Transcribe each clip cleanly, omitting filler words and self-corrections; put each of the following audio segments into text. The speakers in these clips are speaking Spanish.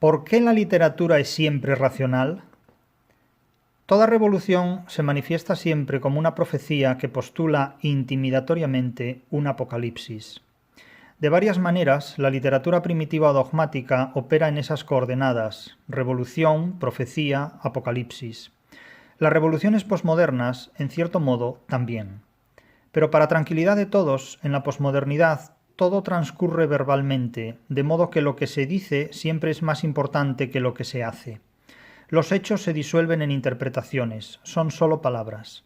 ¿Por qué la literatura es siempre racional? Toda revolución se manifiesta siempre como una profecía que postula intimidatoriamente un apocalipsis. De varias maneras, la literatura primitiva o dogmática opera en esas coordenadas: revolución, profecía, apocalipsis. Las revoluciones posmodernas, en cierto modo, también. Pero para tranquilidad de todos, en la posmodernidad todo transcurre verbalmente, de modo que lo que se dice siempre es más importante que lo que se hace. Los hechos se disuelven en interpretaciones, son solo palabras.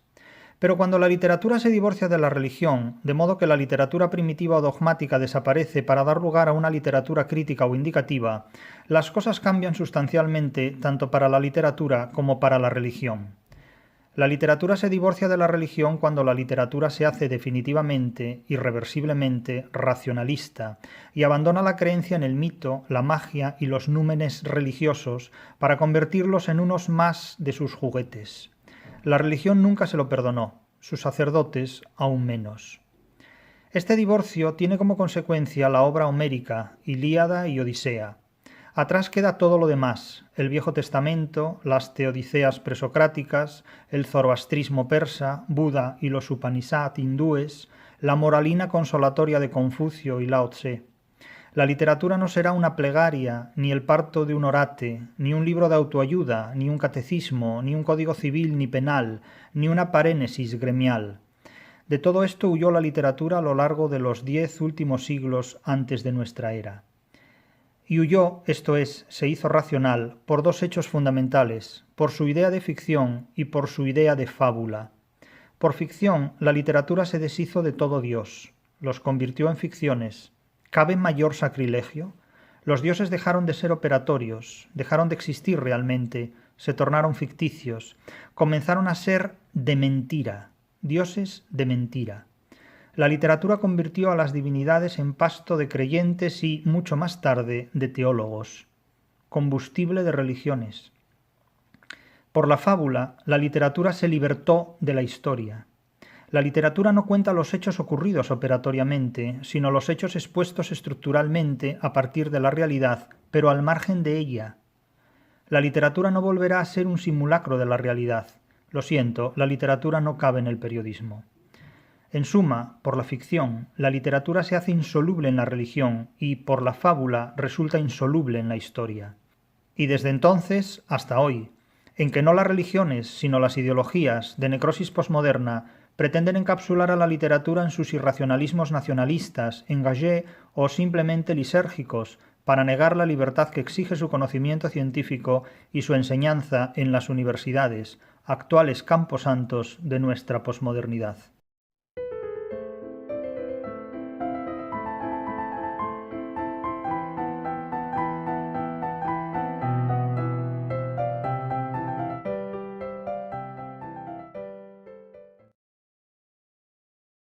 Pero cuando la literatura se divorcia de la religión, de modo que la literatura primitiva o dogmática desaparece para dar lugar a una literatura crítica o indicativa, las cosas cambian sustancialmente tanto para la literatura como para la religión. La literatura se divorcia de la religión cuando la literatura se hace definitivamente, irreversiblemente, racionalista y abandona la creencia en el mito, la magia y los númenes religiosos para convertirlos en unos más de sus juguetes. La religión nunca se lo perdonó, sus sacerdotes aún menos. Este divorcio tiene como consecuencia la obra homérica, Ilíada y Odisea. Atrás queda todo lo demás: el Viejo Testamento, las teodiceas presocráticas, el zoroastrismo persa, Buda y los Upanishad hindúes, la moralina consolatoria de Confucio y Lao Tse. La literatura no será una plegaria, ni el parto de un orate, ni un libro de autoayuda, ni un catecismo, ni un código civil ni penal, ni una parénesis gremial. De todo esto huyó la literatura a lo largo de los 10 últimos siglos antes de nuestra era. Y huyó, esto es, se hizo racional, por dos hechos fundamentales: por su idea de ficción y por su idea de fábula. Por ficción, la literatura se deshizo de todo Dios, los convirtió en ficciones. ¿Cabe mayor sacrilegio? Los dioses dejaron de ser operatorios, dejaron de existir realmente, se tornaron ficticios, comenzaron a ser de mentira, dioses de mentira. La literatura convirtió a las divinidades en pasto de creyentes y, mucho más tarde, de teólogos, combustible de religiones. Por la fábula, la literatura se libertó de la historia. La literatura no cuenta los hechos ocurridos operatoriamente, sino los hechos expuestos estructuralmente a partir de la realidad, pero al margen de ella. La literatura no volverá a ser un simulacro de la realidad. Lo siento, la literatura no cabe en el periodismo. En suma, por la ficción, la literatura se hace insoluble en la religión y, por la fábula, resulta insoluble en la historia. Y desde entonces hasta hoy, en que no las religiones, sino las ideologías de necrosis posmoderna pretenden encapsular a la literatura en sus irracionalismos nacionalistas, engagés o simplemente lisérgicos, para negar la libertad que exige su conocimiento científico y su enseñanza en las universidades, actuales camposantos de nuestra posmodernidad.